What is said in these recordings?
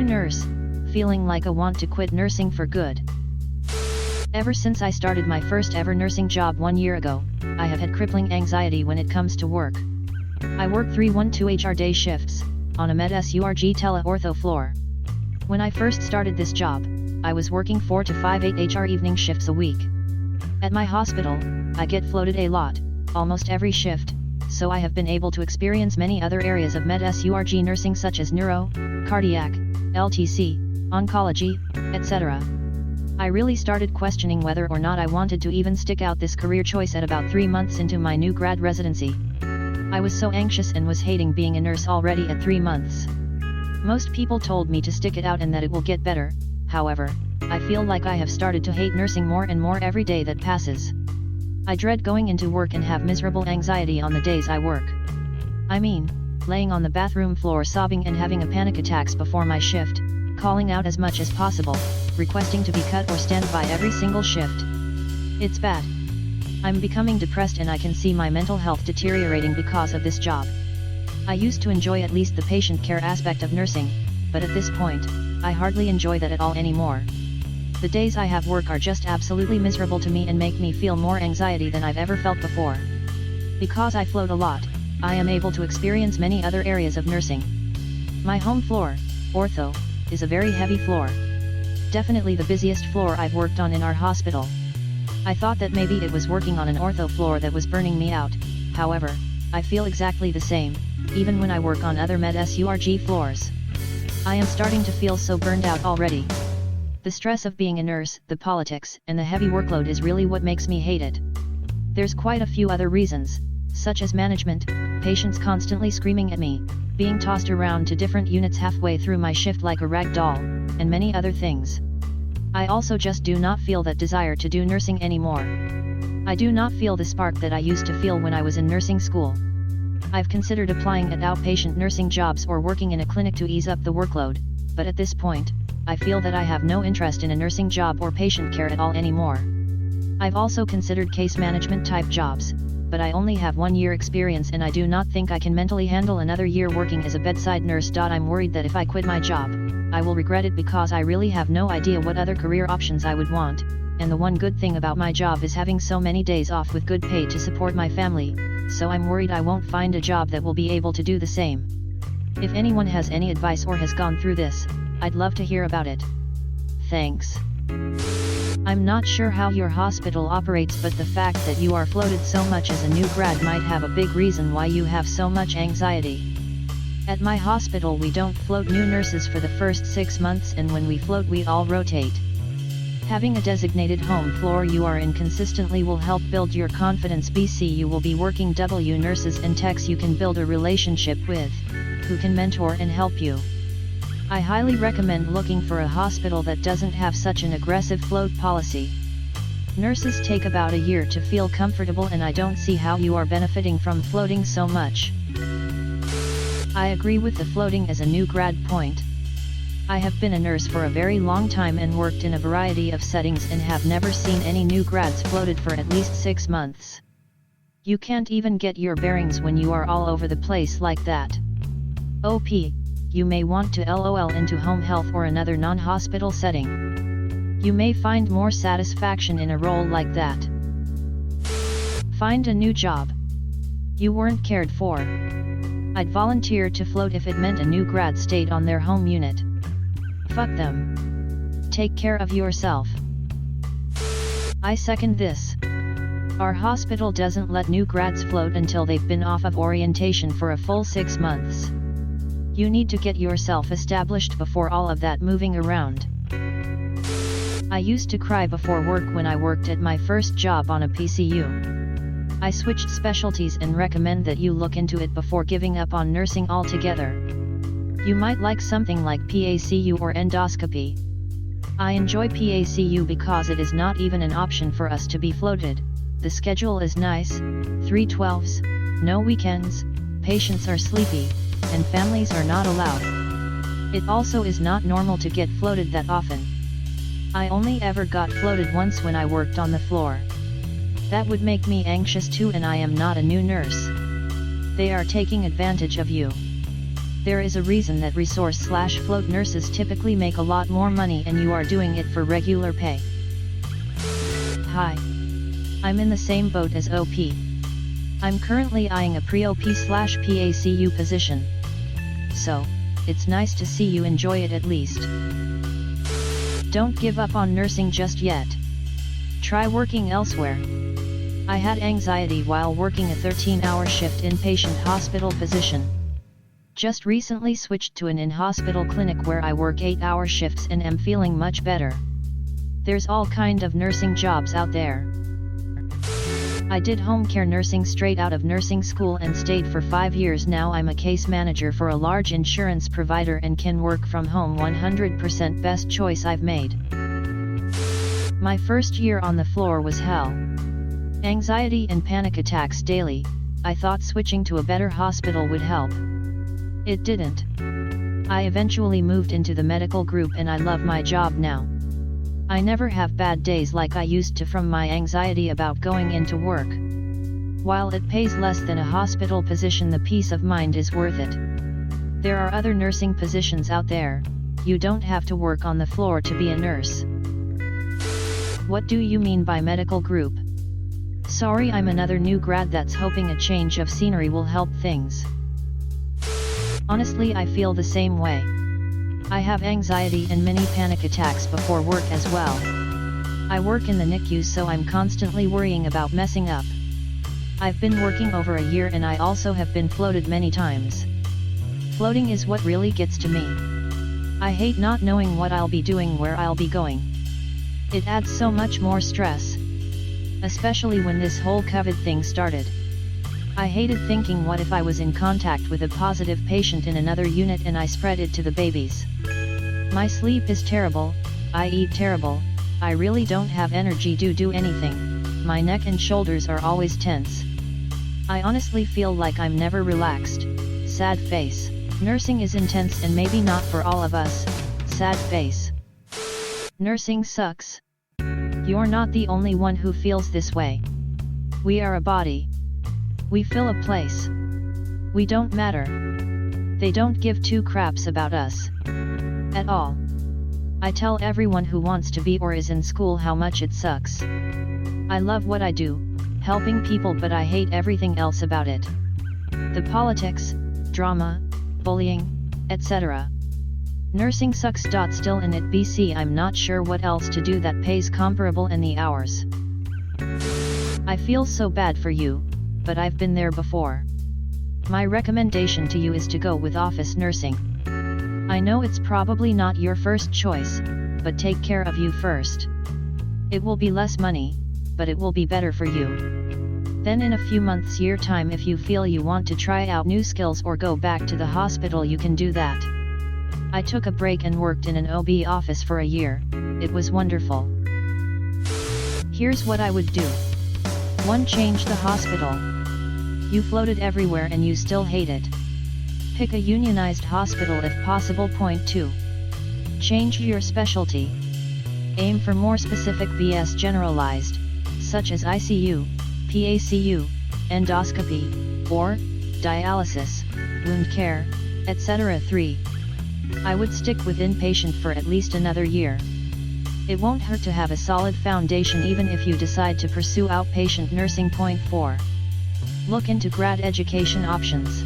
nurse, feeling like I want to quit nursing for good. Ever since I started my first ever nursing job 1 year ago, I have had crippling anxiety when it comes to work. I work 3-1-2 HR day shifts, on a Med-Surg tele-ortho floor. When I first started this job, I was working 4 to 5 8 HR evening shifts a week. At my hospital, I get floated a lot, almost every shift, so I have been able to experience many other areas of Med-Surg nursing such as neuro, cardiac, LTC, oncology, etc. I really started questioning whether or not I wanted to even stick out this career choice at about 3 months into my new grad residency. I was so anxious and was hating being a nurse already at 3 months. Most people told me to stick it out and that it will get better. However, I feel like I have started to hate nursing more and more every day that passes. I dread going into work and have miserable anxiety on the days I work. I mean, laying on the bathroom floor sobbing and having a panic attacks before my shift, calling out as much as possible, requesting to be cut or stand by every single shift. It's bad. I'm becoming depressed and I can see my mental health deteriorating because of this job. I used to enjoy at least the patient care aspect of nursing, but at this point, I hardly enjoy that at all anymore. The days I have work are just absolutely miserable to me and make me feel more anxiety than I've ever felt before. Because I float a lot, I am able to experience many other areas of nursing. My home floor, ortho, is a very heavy floor. Definitely the busiest floor I've worked on in our hospital. I thought that maybe it was working on an ortho floor that was burning me out. However, I feel exactly the same, even when I work on other Med-Surg floors. I am starting to feel so burned out already. The stress of being a nurse, the politics, and the heavy workload is really what makes me hate it. There's quite a few other reasons, such as management, patients constantly screaming at me, being tossed around to different units halfway through my shift like a rag doll, and many other things. I also just do not feel that desire to do nursing anymore. I do not feel the spark that I used to feel when I was in nursing school. I've considered applying at outpatient nursing jobs or working in a clinic to ease up the workload, but at this point, I feel that I have no interest in a nursing job or patient care at all anymore. I've also considered case management type jobs, but I only have 1 year experience and I do not think I can mentally handle another year working as a bedside nurse. I'm worried that if I quit my job, I will regret it because I really have no idea what other career options I would want, and the one good thing about my job is having so many days off with good pay to support my family, so I'm worried I won't find a job that will be able to do the same. If anyone has any advice or has gone through this, I'd love to hear about it. Thanks. I'm not sure how your hospital operates, but the fact that you are floated so much as a new grad might have a big reason why you have so much anxiety. At my hospital we don't float new nurses for the first 6 months, and when we float we all rotate. Having a designated home floor you are in consistently will help build your confidence. You will be working W nurses and techs you can build a relationship with, who can mentor and help you. I highly recommend looking for a hospital that doesn't have such an aggressive float policy. Nurses take about a year to feel comfortable, and I don't see how you are benefiting from floating so much. I agree with the floating as a new grad point. I have been a nurse for a very long time and worked in a variety of settings and have never seen any new grads floated for at least 6 months. You can't even get your bearings when you are all over the place like that. OP, you may want to LOL into home health or another non-hospital setting. You may find more satisfaction in a role like that. Find a new job. You weren't cared for. I'd volunteer to float if it meant a new grad stayed on their home unit. Fuck them. Take care of yourself. I second this. Our hospital doesn't let new grads float until they've been off of orientation for a full 6 months. You need to get yourself established before all of that moving around. I used to cry before work when I worked at my first job on a PCU. I switched specialties and recommend that you look into it before giving up on nursing altogether. You might like something like PACU or endoscopy. I enjoy PACU because it is not even an option for us to be floated. The schedule is nice, 3/12s, no weekends, patients are sleepy, and families are not allowed. It also is not normal to get floated that often. I only ever got floated once when I worked on the floor. That would make me anxious too, and I am not a new nurse. They are taking advantage of you. There is a reason that resource/float nurses typically make a lot more money and you are doing it for regular pay. Hi. I'm in the same boat as OP. I'm currently eyeing a pre-OP/PACU position. So, it's nice to see you enjoy it at least. Don't give up on nursing just yet. Try working elsewhere. I had anxiety while working a 13-hour shift inpatient hospital position. Just recently switched to an in-hospital clinic where I work 8-hour shifts and am feeling much better. There's all kind of nursing jobs out there. I did home care nursing straight out of nursing school and stayed for 5 years. Now I'm a case manager for a large insurance provider and can work from home 100%. Best choice I've made. My first year on the floor was hell. Anxiety and panic attacks daily. I thought switching to a better hospital would help. It didn't. I eventually moved into the medical group and I love my job now. I never have bad days like I used to from my anxiety about going into work. While it pays less than a hospital position, the peace of mind is worth it. There are other nursing positions out there. You don't have to work on the floor to be a nurse. What do you mean by medical group? Sorry, I'm another new grad that's hoping a change of scenery will help things. Honestly, I feel the same way. I have anxiety and many panic attacks before work as well. I work in the NICU, so I'm constantly worrying about messing up. I've been working over a year and I also have been floated many times. Floating is what really gets to me. I hate not knowing what I'll be doing, where I'll be going. It adds so much more stress. Especially when this whole COVID thing started. I hated thinking, what if I was in contact with a positive patient in another unit and I spread it to the babies? My sleep is terrible, I eat terrible, I really don't have energy to do anything, my neck and shoulders are always tense. I honestly feel like I'm never relaxed. Sad face. Nursing is intense and maybe not for all of us. Sad face. Nursing sucks. You're not the only one who feels this way. We are a body. We fill a place. We don't matter. They don't give two craps about us. At all. I tell everyone who wants to be or is in school how much it sucks. I love what I do, helping people, but I hate everything else about it. The politics, drama, bullying, etc. Nursing sucks. Still in it BC, I'm not sure what else to do that pays comparable and the hours. I feel so bad for you, but I've been there before. My recommendation to you is to go with office nursing. I know it's probably not your first choice, but take care of you first. It will be less money, but it will be better for you. Then in a few months' year time, if you feel you want to try out new skills or go back to the hospital, you can do that. I took a break and worked in an OB office for a year. It was wonderful. Here's what I would do. 1. Change the hospital. You floated everywhere and you still hate it. Pick a unionized hospital if possible. 2. Change your specialty. Aim for more specific BS generalized, such as ICU, PACU, endoscopy, or dialysis, wound care, etc. 3. I would stick with inpatient for at least another year. It won't hurt to have a solid foundation even if you decide to pursue outpatient nursing. 4. Look into grad education options.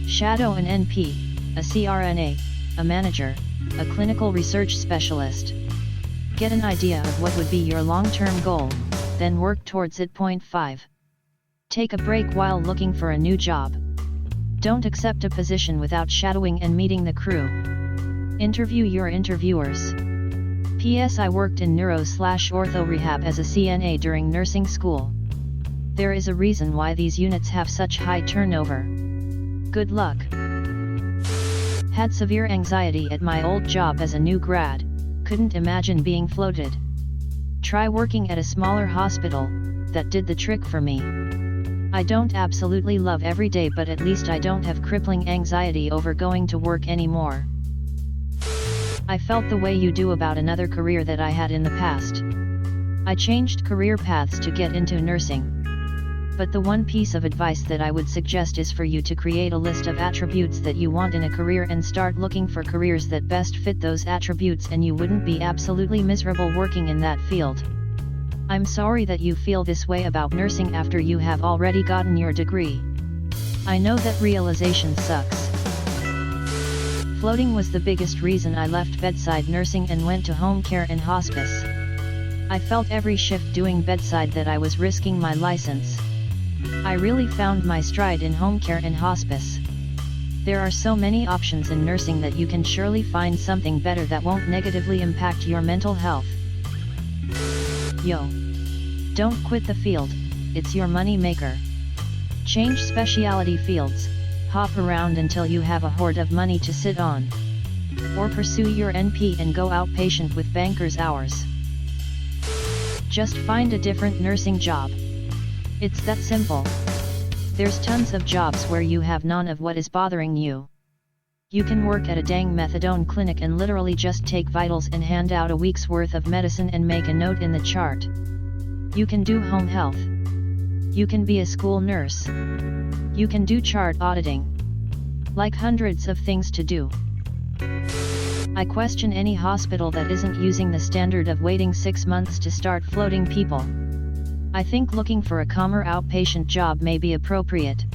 Shadow an NP, a CRNA, a manager, a clinical research specialist. Get an idea of what would be your long-term goal, then work towards it. 5. Take a break while looking for a new job. Don't accept a position without shadowing and meeting the crew. Interview your interviewers. P.S. I worked in neuro/ortho rehab as a CNA during nursing school. There is a reason why these units have such high turnover. Good luck. Had severe anxiety at my old job as a new grad, couldn't imagine being floated. Try working at a smaller hospital, that did the trick for me. I don't absolutely love every day, but at least I don't have crippling anxiety over going to work anymore. I felt the way you do about another career that I had in the past. I changed career paths to get into nursing. But the one piece of advice that I would suggest is for you to create a list of attributes that you want in a career and start looking for careers that best fit those attributes, and you wouldn't be absolutely miserable working in that field. I'm sorry that you feel this way about nursing after you have already gotten your degree. I know that realization sucks. Floating was the biggest reason I left bedside nursing and went to home care and hospice. I felt every shift doing bedside that I was risking my license. I really found my stride in home care and hospice. There are so many options in nursing that you can surely find something better that won't negatively impact your mental health. Yo! Don't quit the field, it's your money maker. Change specialty fields, hop around until you have a hoard of money to sit on. Or pursue your NP and go outpatient with banker's hours. Just find a different nursing job. It's that simple. There's tons of jobs where you have none of what is bothering you. You can work at a dang methadone clinic and literally just take vitals and hand out a week's worth of medicine and make a note in the chart. You can do home health. You can be a school nurse. You can do chart auditing. Like hundreds of things to do. I question any hospital that isn't using the standard of waiting 6 months to start floating people. I think looking for a calmer outpatient job may be appropriate.